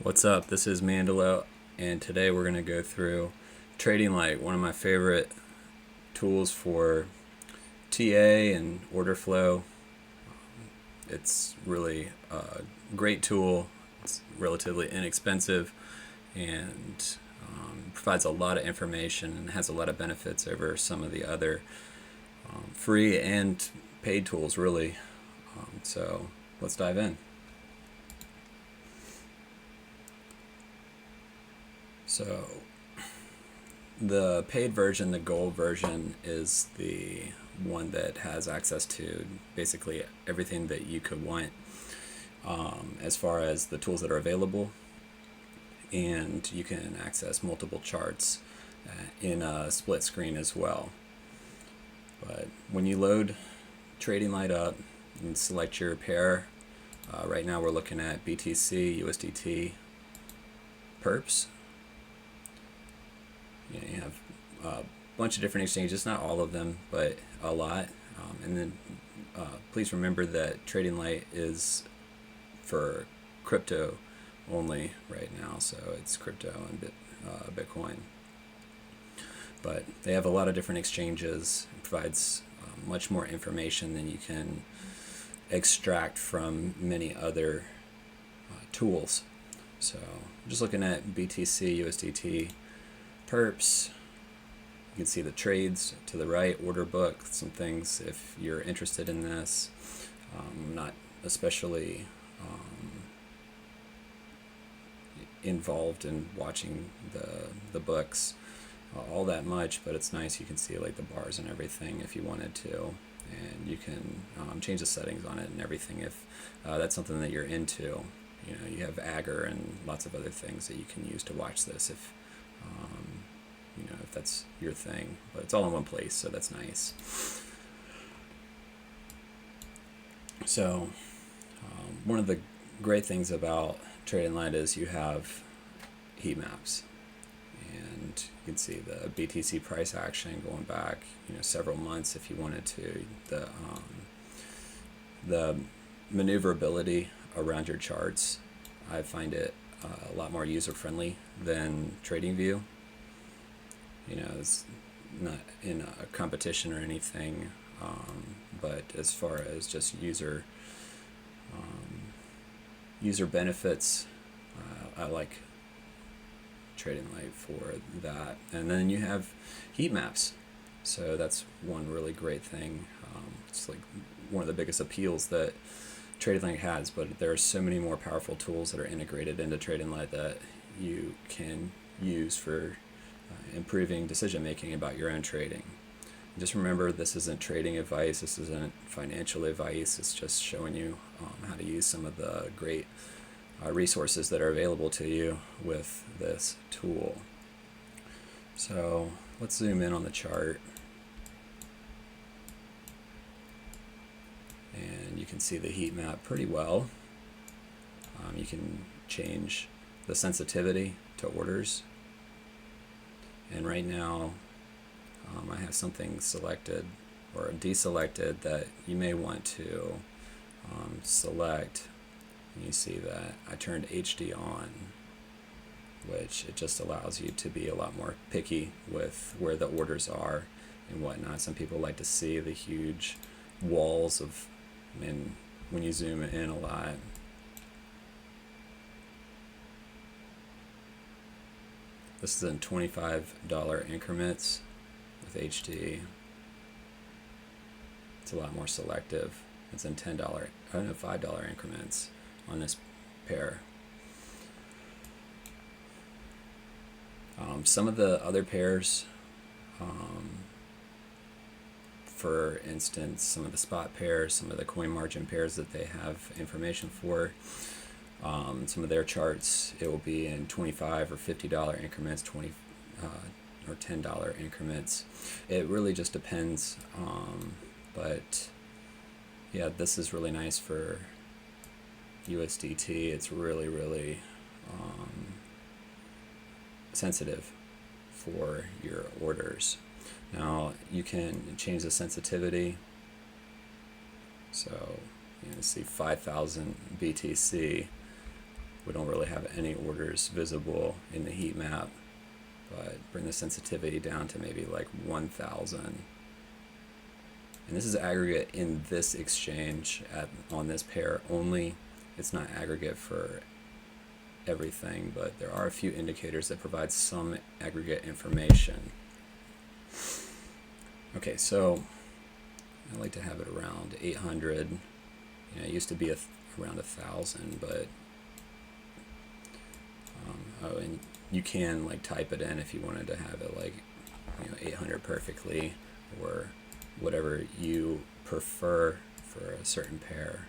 What's up? This is Mandelo, and today we're going to go through TradingLite, one of my favorite tools for TA and Orderflow. It's really a great tool. It's relatively inexpensive and provides a lot of information and has a lot of benefits over some of the other free and paid tools, really. So let's dive in. So the paid version, the gold version, is the one that has access to basically everything that you could want as far as the tools that are available, and you can access multiple charts in a split screen as well. But when you load TradingLite up and select your pair, right now we're looking at BTC, USDT, perps. You have a bunch of different exchanges, not all of them, but a lot. And then please remember that TradingLite is for crypto only right now, so it's crypto and Bitcoin. But they have a lot of different exchanges. It provides much more information than you can extract from many other tools. So I'm just looking at BTC, USDT, perps. You can see the trades to the right, order book, some things if you're interested in this. Not especially involved in watching the books all that much, but it's nice. You can see like the bars and everything if you wanted to, and you can change the settings on it and everything if that's something that you're into. You know, you have Agger and lots of other things that you can use to watch this if if that's your thing. But it's all in one place, so that's nice. So one of the great things about TradingLite is you have heat maps, and you can see the BTC price action going back several months if you wanted to. The maneuverability around your charts, I find it a lot more user friendly than TradingView. It's not in a competition or anything, but as far as just user benefits, I like TradingLite for that. And then you have heat maps, so that's one really great thing. It's like one of the biggest appeals that TradingLite has, but there are so many more powerful tools that are integrated into TradingLite that you can use for improving decision making about your own trading. Just remember, this isn't trading advice, this isn't financial advice, it's just showing you how to use some of the great resources that are available to you with this tool. So let's zoom in on the chart, and you can see the heat map pretty well. You can change the sensitivity to orders, and right now I have something selected or deselected that you may want to select. And you see that I turned HD on, which it just allows you to be a lot more picky with where the orders are and whatnot. Some people like to see the huge walls of, and when you zoom in a lot, this is in $25 increments with HD. It's a lot more selective. It's in $5 increments on this pair. Some of the other pairs, for instance, some of the spot pairs, some of the coin margin pairs that they have information for, some of their charts, it will be in $25 or $50 increments, $20 or $10 increments. It really just depends, but yeah, this is really nice for USDT. It's really sensitive for your orders. Now you can change the sensitivity, so see 5,000 BTC We don't really have any orders visible in the heat map, but bring the sensitivity down to maybe like 1,000. And this is aggregate in this exchange on this pair only. It's not aggregate for everything, but there are a few indicators that provide some aggregate information. Okay, so I like to have it around 800. It used to be around 1,000, but oh, and you can like type it in if you wanted to have it like 800 perfectly, or whatever you prefer for a certain pair.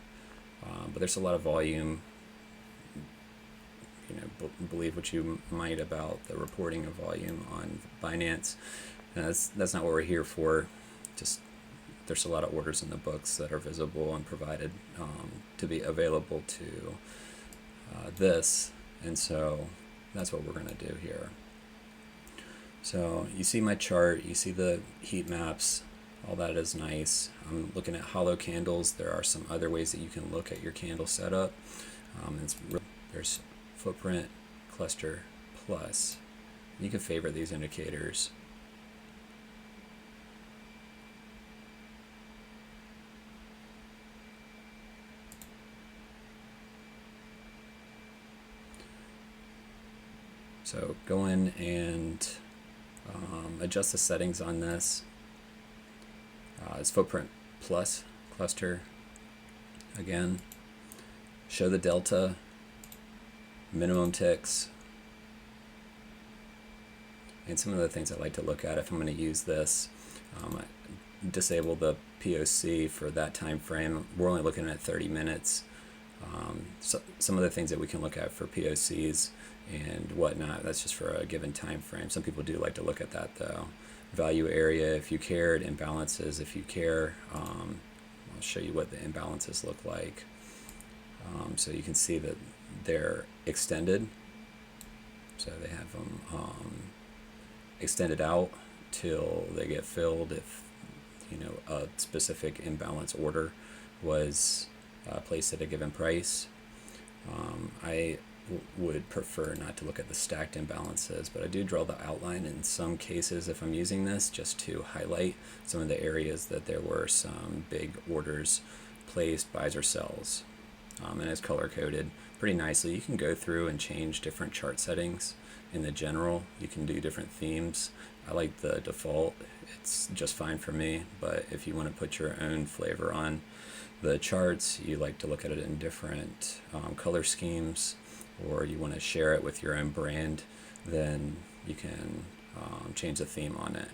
But there's a lot of volume. Believe what you might about the reporting of volume on Binance. That's not what we're here for. Just there's a lot of orders in the books that are visible and provided to be available to this, and so that's what we're going to do here. So you see my chart, you see the heat maps, all that is nice. I'm looking at hollow candles. There are some other ways that you can look at your candle setup. There's footprint, cluster, plus. You can favorite these indicators. So go in and adjust the settings on this. It's footprint plus cluster. Again, show the delta, minimum ticks, and some of the things I like to look at if I'm going to use this. I disable the POC for that time frame. We're only looking at 30 minutes. So some of the things that we can look at for POCs and whatnot, that's just for a given time frame. Some people do like to look at that though. Value area if you cared, imbalances if you care. I'll show you what the imbalances look like. So you can see that they're extended. So they have them extended out till they get filled if a specific imbalance order was placed at a given price. I would prefer not to look at the stacked imbalances, but I do draw the outline in some cases if I'm using this, just to highlight some of the areas that there were some big orders placed, buys or sells. And it's color coded pretty nicely. You can go through and change different chart settings in the general. You can do different themes. I like the default. It's just fine for me, but if you want to put your own flavor on the charts, you like to look at it in different color schemes, or you want to share it with your own brand, then you can change the theme on it.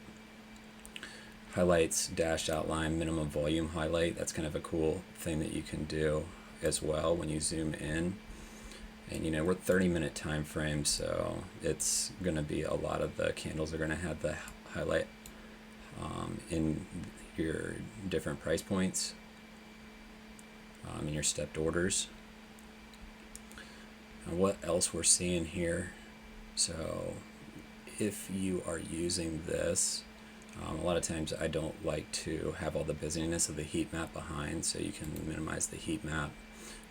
Highlights, dashed outline, minimum volume highlight. That's kind of a cool thing that you can do as well when you zoom in. And we're 30-minute time frame, so it's going to be a lot of the candles are going to have the highlight in your different price points, in your stepped orders. And what else we're seeing here? So if you are using this, a lot of times I don't like to have all the busyness of the heat map behind, so you can minimize the heat map,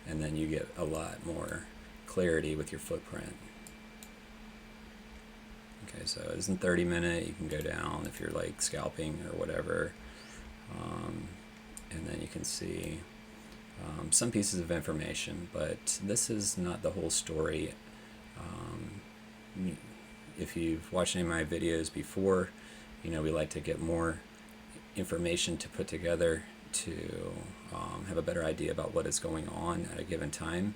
and then you get a lot more clarity with your footprint. Okay, so it isn't 30-minute. You can go down if you're like scalping or whatever, and then you can see some pieces of information, but this is not the whole story. If you've watched any of my videos before, we like to get more information to put together to have a better idea about what is going on at a given time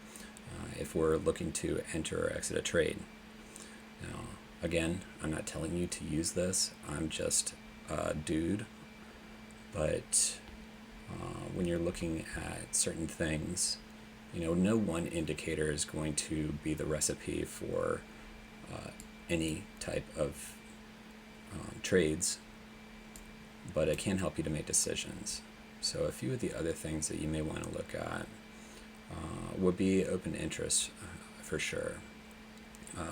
if we're looking to enter or exit a trade. Now, again, I'm not telling you to use this. I'm just a dude, but when you're looking at certain things, no one indicator is going to be the recipe for any type of trades, but it can help you to make decisions. So a few of the other things that you may want to look at would be open interest for sure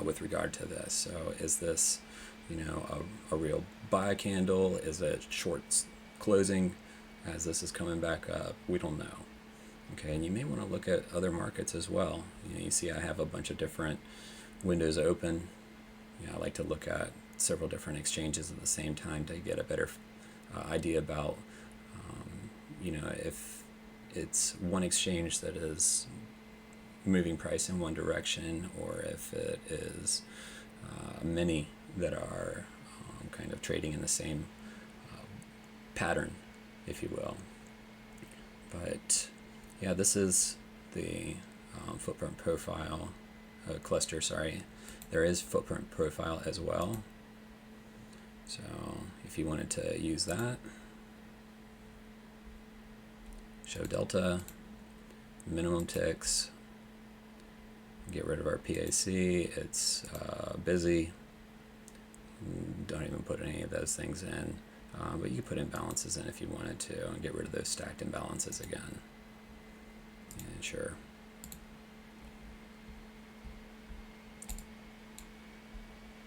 with regard to this. So is this a real buy candle? Is it short closing as this is coming back up? We don't know. Okay, and you may want to look at other markets as well. You see I have a bunch of different windows open. I like to look at several different exchanges at the same time to get a better idea about, if it's one exchange that is moving price in one direction, or if it is many that are kind of trading in the same pattern, if you will. But yeah, this is the footprint profile cluster. Sorry, there is footprint profile as well. So if you wanted to use that, show delta, minimum ticks, get rid of our PAC. It's busy. Don't even put any of those things in, but you could put imbalances in if you wanted to, and get rid of those stacked imbalances again. And sure.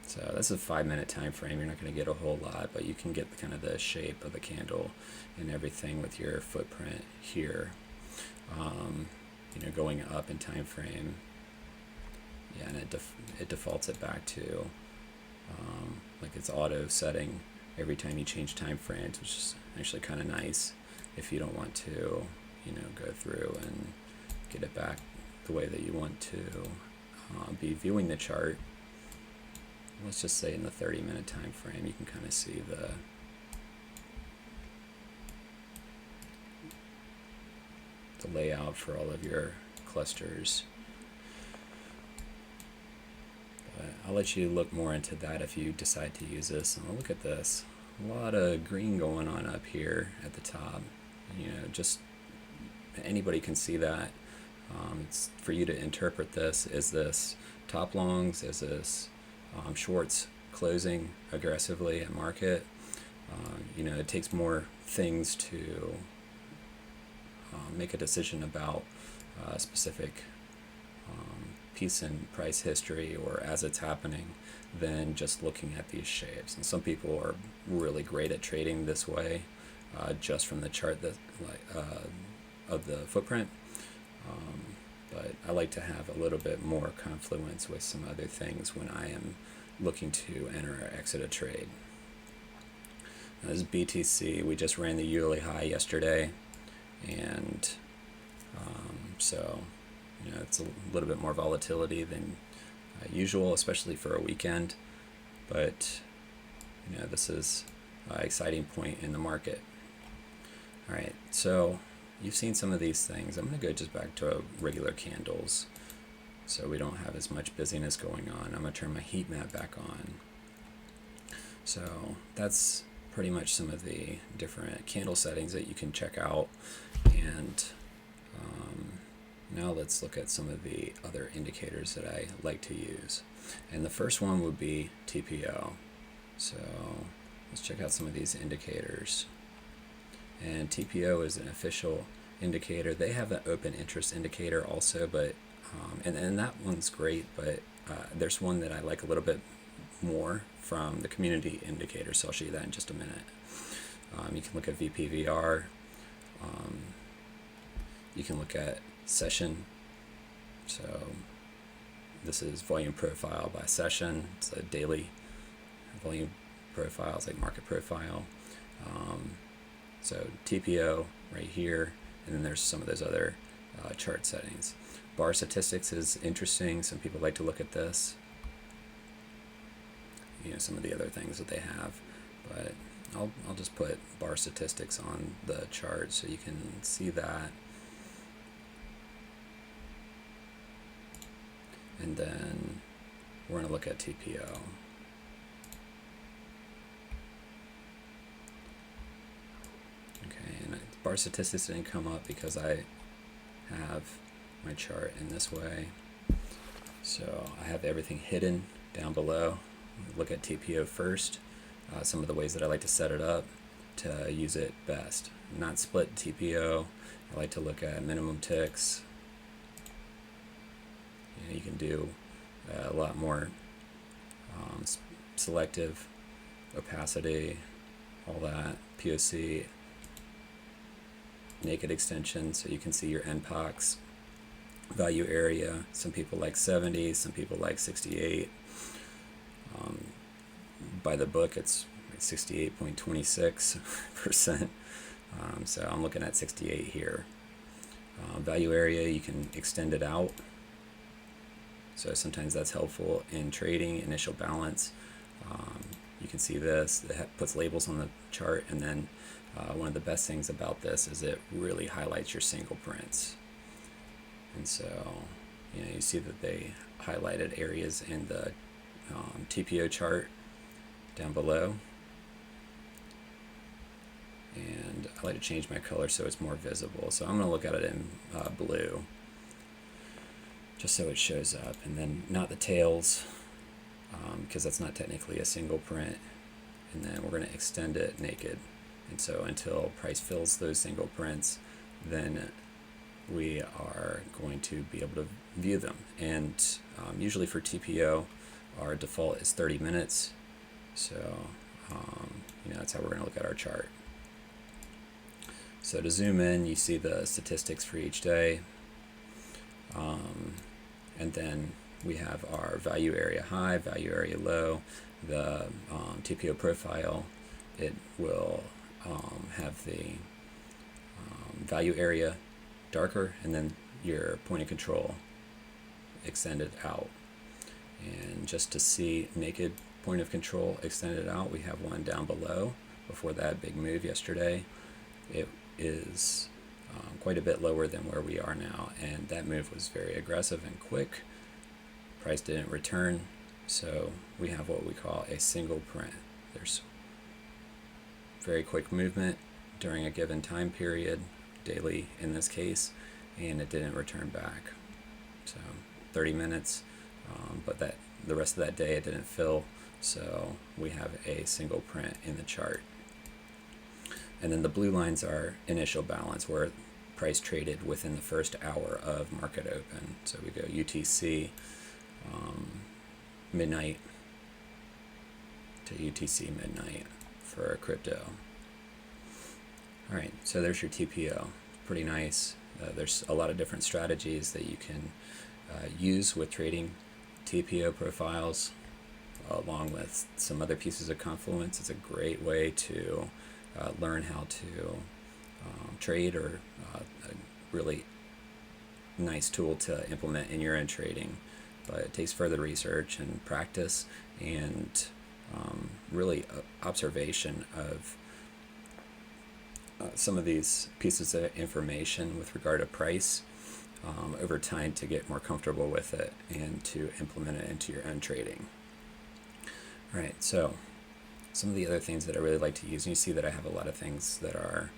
So this is a 5-minute time frame. You're not going to get a whole lot, but you can get kind of the shape of the candle and everything with your footprint here. Going up in time frame. Yeah, and it defaults it back to like it's auto setting every time you change time frames, which is actually kind of nice if you don't want to, go through and get it back the way that you want to be viewing the chart. Let's just say in the 30-minute time frame, you can kind of see the layout for all of your clusters. But I'll let you look more into that if you decide to use this. And look at this, a lot of green going on up here at the top. Just anybody can see that. It's for you to interpret this. Is this top longs? Is this shorts closing aggressively at market? It takes more things to make a decision about a specific piece in price history or as it's happening than just looking at these shapes. And some people are really great at trading this way, just from the chart that of the footprint. But I like to have a little bit more confluence with some other things when I am looking to enter or exit a trade. Now, this is BTC. We just ran the yearly high yesterday, and so it's a little bit more volatility than usual, especially for a weekend. But this is an exciting point in the market. All right, so you've seen some of these things. I'm going to go just back to regular candles so we don't have as much busyness going on. I'm going to turn my heat map back on. So that's pretty much some of the different candle settings that you can check out. And now let's look at some of the other indicators that I like to use. And the first one would be TPO. So let's check out some of these indicators. And TPO is an official indicator. They have an open interest indicator also, but and that one's great, but there's one that I like a little bit more from the community indicator, so I'll show you that in just a minute. You can look at VPVR. You can look at session. So this is volume profile by session. It's a daily volume profile. It's like market profile. So TPO right here, and then there's some of those other chart settings. Bar statistics is interesting. Some people like to look at this. Some of the other things that they have, but I'll just put bar statistics on the chart so you can see that. And then we're going to look at TPO. Okay, and bar statistics didn't come up because I have my chart in this way. So I have everything hidden down below. Look at TPO first. Some of the ways that I like to set it up to use it best. Not split TPO. I like to look at minimum ticks. You can do a lot more selective opacity, all that, POC, naked extension, so you can see your NPOX value area. Some people like 70, some people like 68. By the book, it's 68.26%. So I'm looking at 68 here. Value area, you can extend it out. So sometimes that's helpful in trading. Initial balance, you can see this. It puts labels on the chart, and then one of the best things about this is it really highlights your single prints. And so, you see that they highlighted areas in the TPO chart down below. And I like to change my color so it's more visible. So I'm going to look at it in blue, just so it shows up. And then not the tails, because that's not technically a single print. And then we're going to extend it naked. And so until price fills those single prints, then we are going to be able to view them. And usually for TPO, our default is 30 minutes. So that's how we're going to look at our chart. So to zoom in, you see the statistics for each day. And then we have our value area high, value area low. The TPO profile, it will have the value area darker, and then your point of control extended out. And just to see naked point of control extended out, we have one down below. Before that big move yesterday, it is quite a bit lower than where we are now, and that move was very aggressive and quick. Price didn't return, so we have what we call a single print. There's very quick movement during a given time period, daily in this case, and it didn't return back. So 30 minutes, but the rest of that day it didn't fill, so we have a single print in the chart. And then the blue lines are initial balance, where price traded within the first hour of market open. So we go UTC midnight to UTC midnight for crypto. All right, so there's your TPO. Pretty nice. There's a lot of different strategies that you can use with trading TPO profiles, along with some other pieces of Confluence. It's a great way to learn how to trade, or a really nice tool to implement in your own trading. But it takes further research and practice, and really observation of some of these pieces of information with regard to price over time, to get more comfortable with it and to implement it into your own trading. All right, so some of the other things that I really like to use, and you see that I have a lot of things that are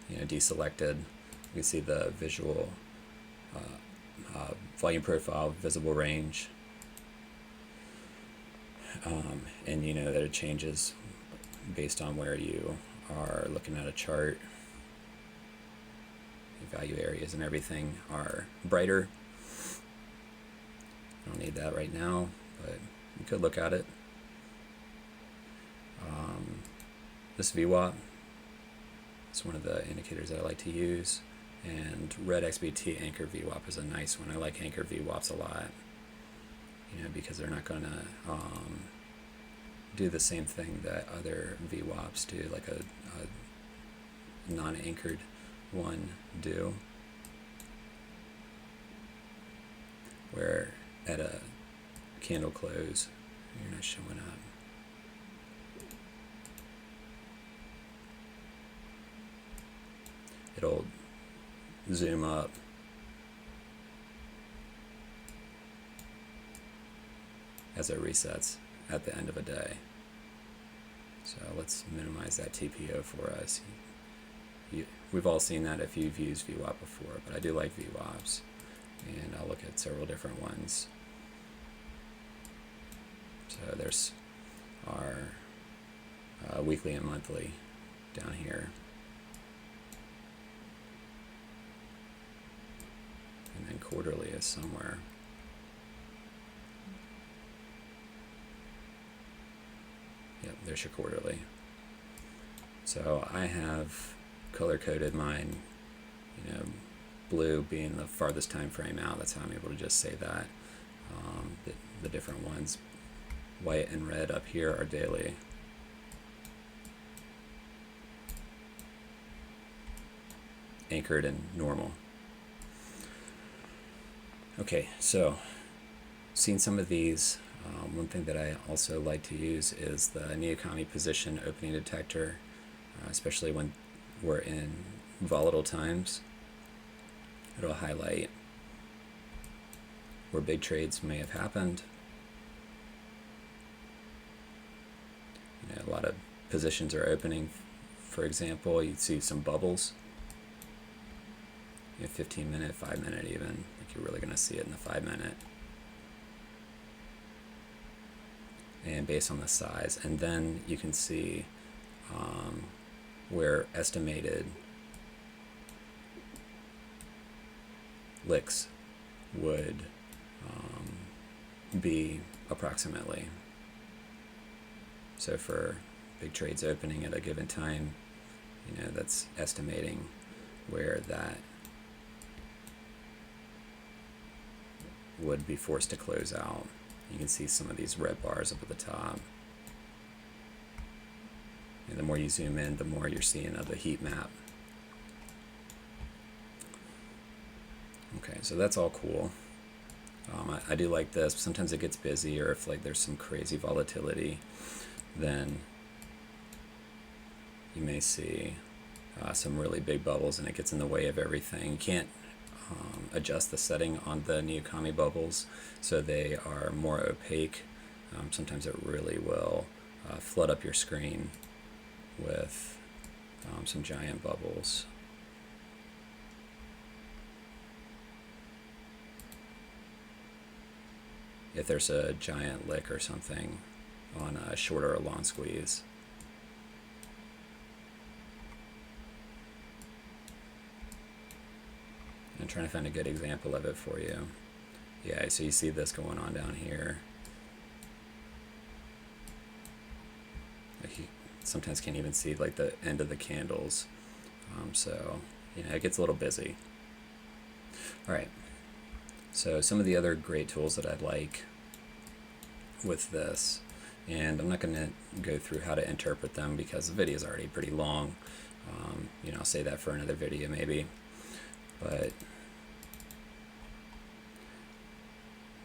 deselected. You can see the visual volume profile, visible range, and you know that it changes based on where you are looking at a chart. The value areas and everything are brighter. I don't need that right now, but you could look at it. This VWAP is one of the indicators that I like to use, and red XBT anchor VWAP is a nice one. I like anchor VWAPs a lot, because they're not going to do the same thing that other VWAPs do, like a non-anchored one do, where at a candle close you're not showing up. It'll zoom up as it resets at the end of a day. So let's minimize that TPO for us. We've all seen that if you've used VWAP before, but I do like VWAPs, and I'll look at several different ones. So there's our weekly and monthly down here. And then quarterly is somewhere. Yep, there's your quarterly. So I have color coded mine, blue being the farthest time frame out. That's how I'm able to just say that. The different ones, white and red up here, are daily. Anchored and normal. Okay, so seeing some of these, one thing that I also like to use is the Neokami position opening detector, especially when we're in volatile times. It'll highlight where big trades may have happened. A lot of positions are opening. For example, you'd see some bubbles. 15 minute, 5 minute even. Like you're really going to see it in the 5 minute. And based on the size. And then you can see where estimated licks would be approximately. So for big trades opening at a given time, that's estimating where that would be forced to close out. You can see some of these red bars up at the top. And the more you zoom in, the more you're seeing of the heat map. Okay, so that's all cool. I do like this. Sometimes it gets busy, or if there's some crazy volatility, then you may see some really big bubbles and it gets in the way of everything. You can't adjust the setting on the Neokami bubbles so they are more opaque. Sometimes it really will flood up your screen with some giant bubbles. If there's a giant lick or something on a short or a long squeeze. I'm trying to find a good example of it for you. Yeah, so you see this going on down here. You sometimes can't even see the end of the candles. So it gets a little busy. All right. So some of the other great tools that I like with this, and I'm not going to go through how to interpret them because the video is already pretty long. I'll say that for another video maybe. But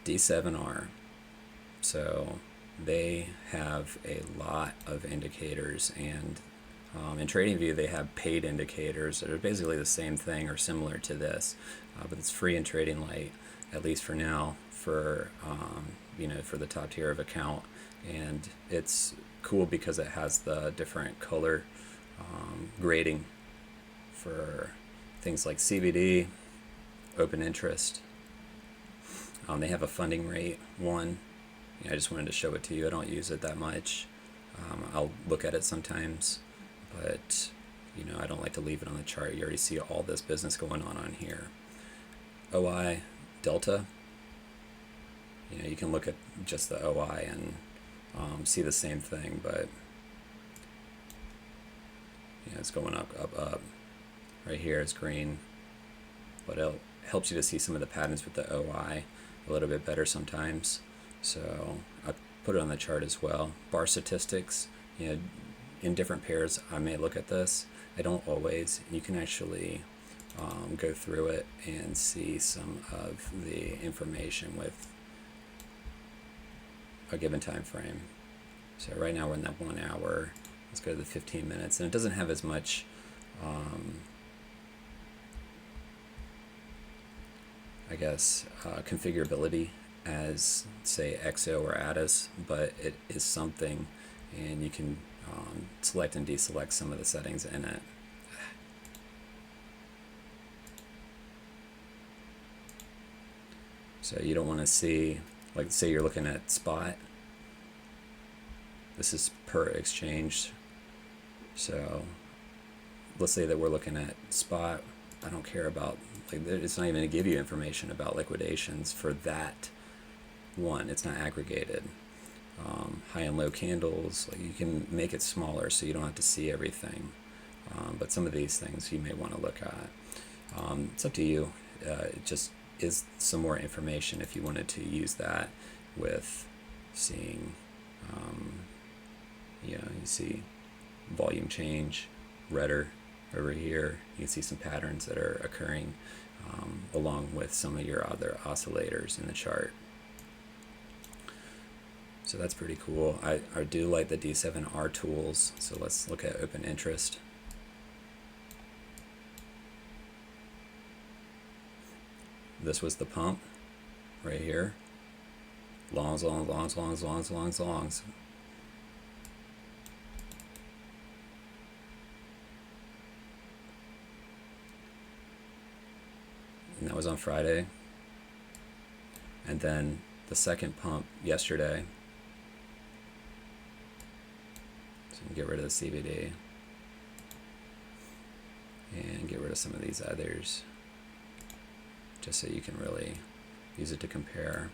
D7R, so they have a lot of indicators, and in TradingView they have paid indicators that are basically the same thing or similar to this, but it's free in TradingLite, at least for now, for for the top tier of account. And it's cool because it has the different color grading for things like CBD, open interest. They have a funding rate one. I just wanted to show it to you. I don't use it that much. I'll look at it sometimes, but I don't like to leave it on the chart. You already see all this business going on here. OI, delta. You can look at just the OI and see the same thing, but it's going up, up, up. Right here it's green, but it helps you to see some of the patterns with the OI a little bit better sometimes. So I put it on the chart as well. Bar statistics, in different pairs I may look at this. I don't always. You can actually go through it and see some of the information with a given time frame. So right now we're in that 1 hour. Let's go to the 15 minutes, and it doesn't have as much configurability as say XO or ADIS, but it is something, and you can select and deselect some of the settings in it. So you don't want to see, say you're looking at spot. This is per exchange. So let's say that we're looking at spot. I don't care about, it's not even going to give you information about liquidations for that one. It's not aggregated. High and low candles, you can make it smaller so you don't have to see everything. but some of these things you may want to look at. It's up to you. It just is some more information if you wanted to use that with seeing, you see volume change, redder over here. You can see some patterns that are occurring along with some of your other oscillators in the chart. So that's pretty cool. I do like the D7R tools. So let's look at open interest. This was the pump right here. Longs, longs, longs, longs, longs, longs, longs. And that was on Friday. And then the second pump yesterday. So we can get rid of the CVD and get rid of some of these others, just so you can really use it to compare.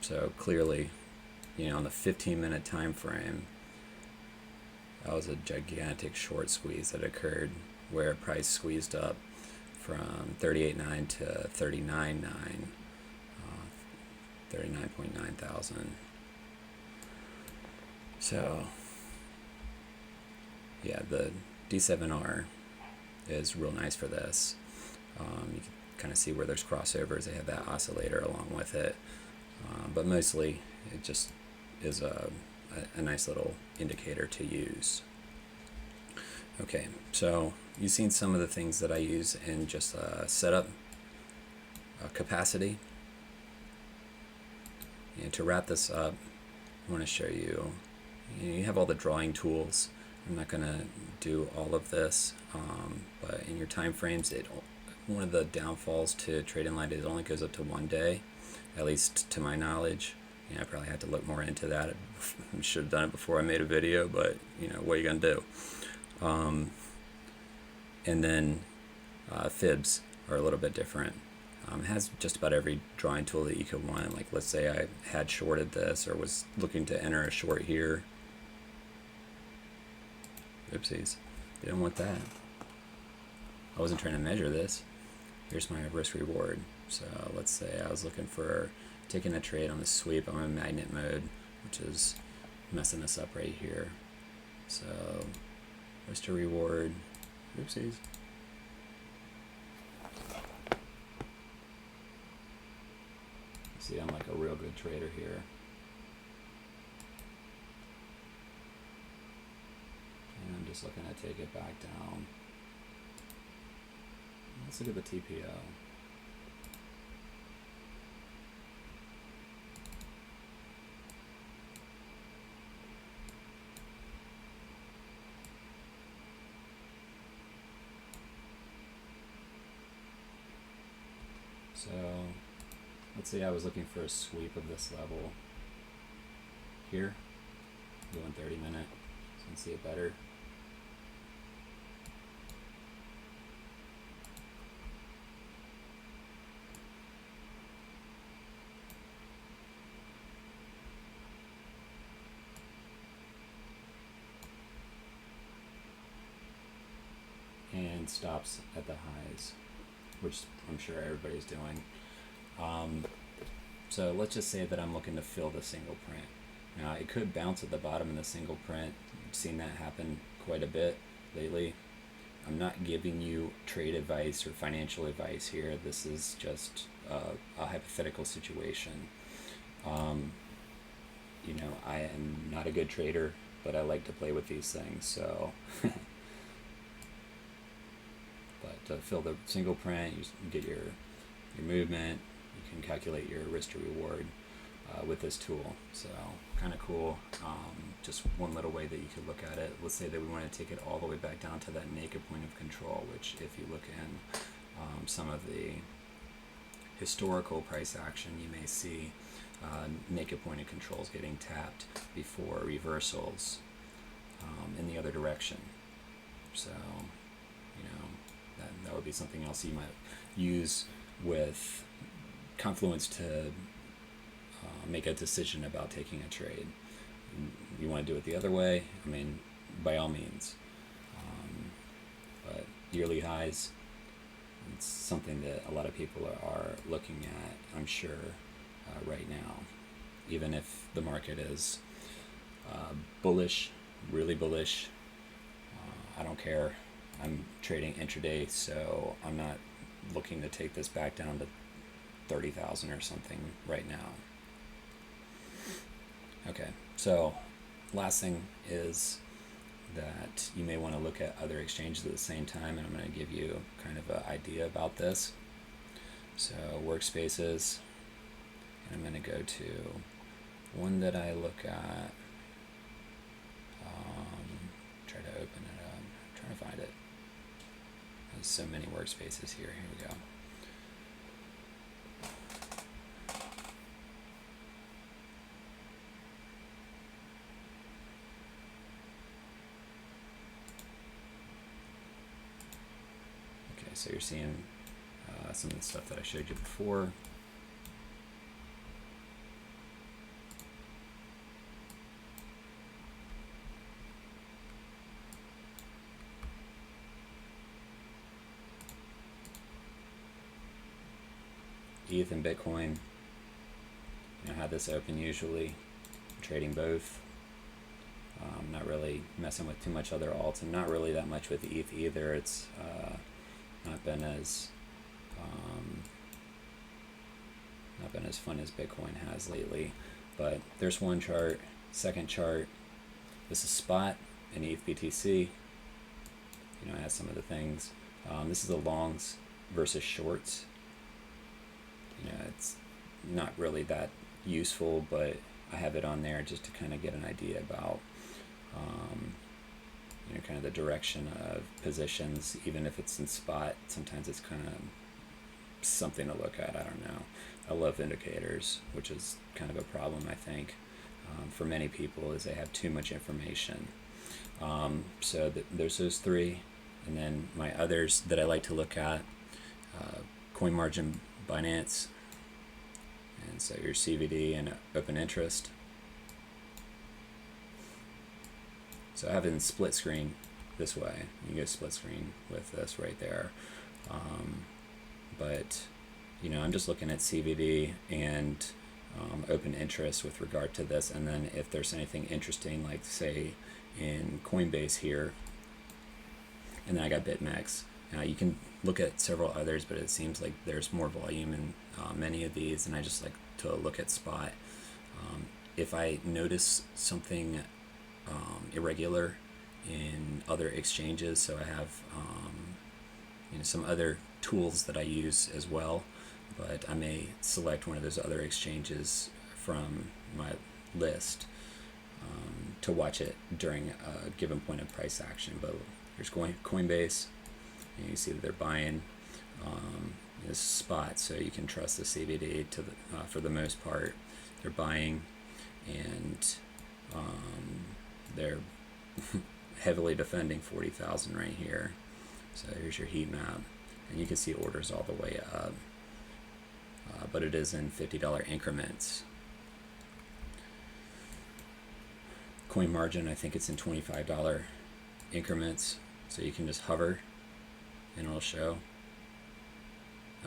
So clearly, on the 15-minute time frame, that was a gigantic short squeeze that occurred where price squeezed up from 38.9 to 39.9, 39.9 thousand. So yeah, the D7R is real nice for this. You can kind of see where there's crossovers. They have that oscillator along with it, but mostly it just is a nice little indicator to use. Okay, so you've seen some of the things that I use in just setup capacity. And to wrap this up, I want to show you, you have all the drawing tools. I'm not going to do all of this, but in your time frames, one of the downfalls to TradingLite is it only goes up to 1 day, at least to my knowledge. I probably had to look more into that. I should have done it before I made a video, but what are you going to do? And then fibs are a little bit different. It has just about every drawing tool that you could want. Like, let's say I had shorted this or was looking to enter a short here. Oopsies, didn't want that. I wasn't trying to measure this. Here's my risk reward. So let's say I was looking for taking a trade on the sweep. I'm in magnet mode, which is messing us up right here. So risk to reward. Oopsies. See, I'm like a real good trader here. And I'm just looking to take it back down. Let's look at the TPO. So let's say I was looking for a sweep of this level here, going 30 minute, so you can see it better. And stops at the highs, which I'm sure everybody's doing. So let's just say that I'm looking to fill the single print. Now it could bounce at the bottom in the single print. I've seen that happen quite a bit lately. I'm not giving you trade advice or financial advice here. This is just a hypothetical situation. I am not a good trader, but I like to play with these things. So, but to fill the single print, you get your movement. You can calculate your risk to reward with this tool. So kind of cool. Just one little way that you could look at it. Let's say that we want to take it all the way back down to that naked point of control, which if you look in some of the historical price action, you may see naked point of controls getting tapped before reversals in the other direction. So that would be something else you might use with Confluence to make a decision about taking a trade. You want to do it the other way, by all means. yearly highs. It's something that a lot of people are looking at, I'm sure, right now. Even if the market is bullish, really bullish, I don't care. I'm trading intraday, so I'm not looking to take this back down to 30,000 or something right now. Okay, so last thing is that you may want to look at other exchanges at the same time, and I'm going to give you kind of an idea about this. So workspaces, and I'm going to go to one that I look at. Try to open it up. I'm trying to find it. There's so many workspaces here. Here we go. Okay, so you're seeing some of the stuff that I showed you before. ETH and Bitcoin. I have this open usually. I'm trading both. Not really messing with too much other alts, and not really that much with ETH either. It's not been as fun as Bitcoin has lately. But there's one chart. Second chart. This is spot in ETH BTC. It has some of the things. This is the longs versus shorts. It's not really that useful, but I have it on there just to kind of get an idea about kind of the direction of positions. Even if it's in spot, sometimes it's kind of something to look at. I don't know. I love indicators, which is kind of a problem, I think, for many people, is they have too much information. So there's those three, and then my others that I like to look at: coin margin, Binance, and so your CVD and open interest. So I have it in split screen this way. You can go split screen with this right there. But I'm just looking at CVD and open interest with regard to this, and then if there's anything interesting, like say in Coinbase here, and then I got BitMEX. Now you can look at several others, but it seems like there's more volume in many of these, and I just like to look at spot. If I notice something irregular in other exchanges, so I have some other tools that I use as well, but I may select one of those other exchanges from my list to watch it during a given point of price action. But here's Coinbase, and you see that they're buying this spot, so you can trust the CVD for the most part. They're buying, and they're heavily defending 40,000 right here. So here's your heat map, and you can see orders all the way up, but it is in $50 increments. Coin margin, I think it's in $25 increments, so you can just hover and it'll show.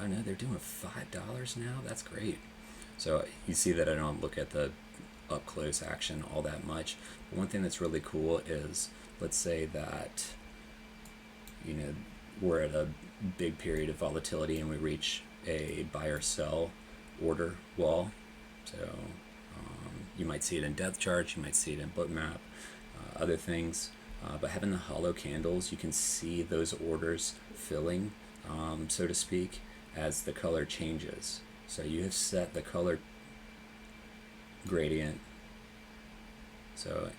Oh no, they're doing $5 now. That's great. So you see that I don't look at the up close action all that much. But one thing that's really cool is, let's say that we're at a big period of volatility and we reach a buy or sell order wall. So you might see it in depth charts, you might see it in bookmap, other things. But having the hollow candles, you can see those orders filling, so to speak, as the color changes. So you have set the color gradient. So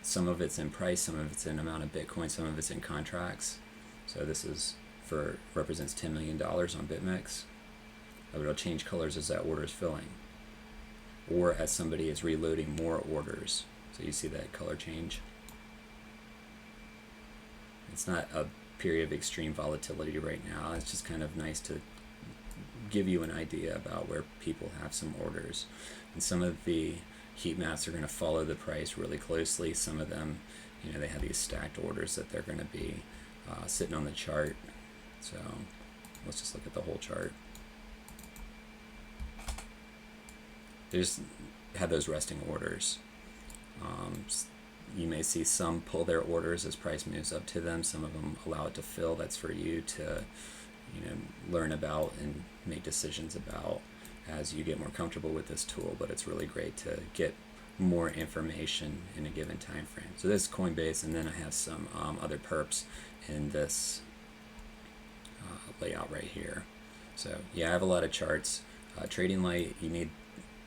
some of it's in price, some of it's in amount of Bitcoin, some of it's in contracts. So this is represents $10 million on BitMEX. But it'll change colors as that order is filling, or as somebody is reloading more orders. So you see that color change. It's not a period of extreme volatility right now. It's just kind of nice to give you an idea about where people have some orders. And some of the heat maps are going to follow the price really closely. Some of them, they have these stacked orders that they're going to be sitting on the chart. So let's just look at the whole chart. They just have those resting orders. You may see some pull their orders as price moves up to them. Some of them allow it to fill. That's for you to, learn about and make decisions about as you get more comfortable with this tool. But it's really great to get more information in a given time frame. So this is Coinbase, and then I have some other perps in this layout right here. So yeah, I have a lot of charts. TradingLite, you need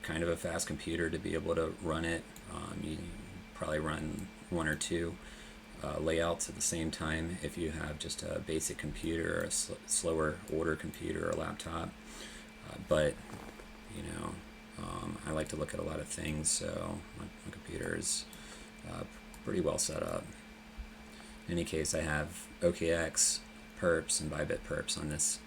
kind of a fast computer to be able to run it. You probably run one or two layouts at the same time if you have just a basic computer or a slower order computer or a laptop. But I like to look at a lot of things, so my computer is pretty well set up. In any case, I have OKX perps and Bybit perps on this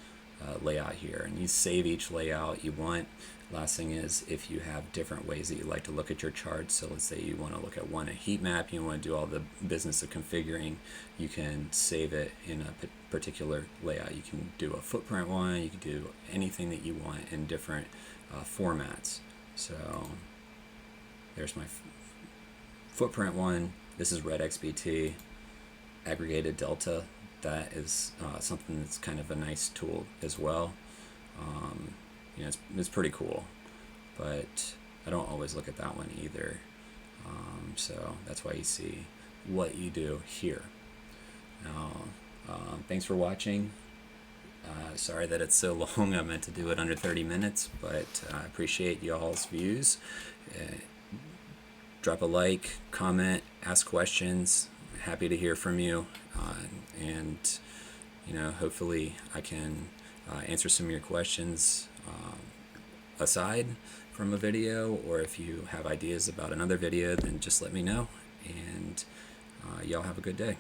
layout here, and you save each layout you want. Last thing is, if you have different ways that you like to look at your charts, so let's say you want to look at a heat map, you want to do all the business of configuring, you can save it in a particular layout. You can do a footprint one, you can do anything that you want in different formats. So there's my footprint one. This is red XBT, aggregated delta. That is something that's kind of a nice tool as well. It's pretty cool, but I don't always look at that one either. So that's why you see what you do here. Now, thanks for watching. Sorry that it's so long. I meant to do it under 30 minutes, but I appreciate y'all's views. Drop a like, comment, ask questions. Happy to hear from you, and hopefully I can answer some of your questions aside from a video, or if you have ideas about another video, then just let me know, and y'all have a good day.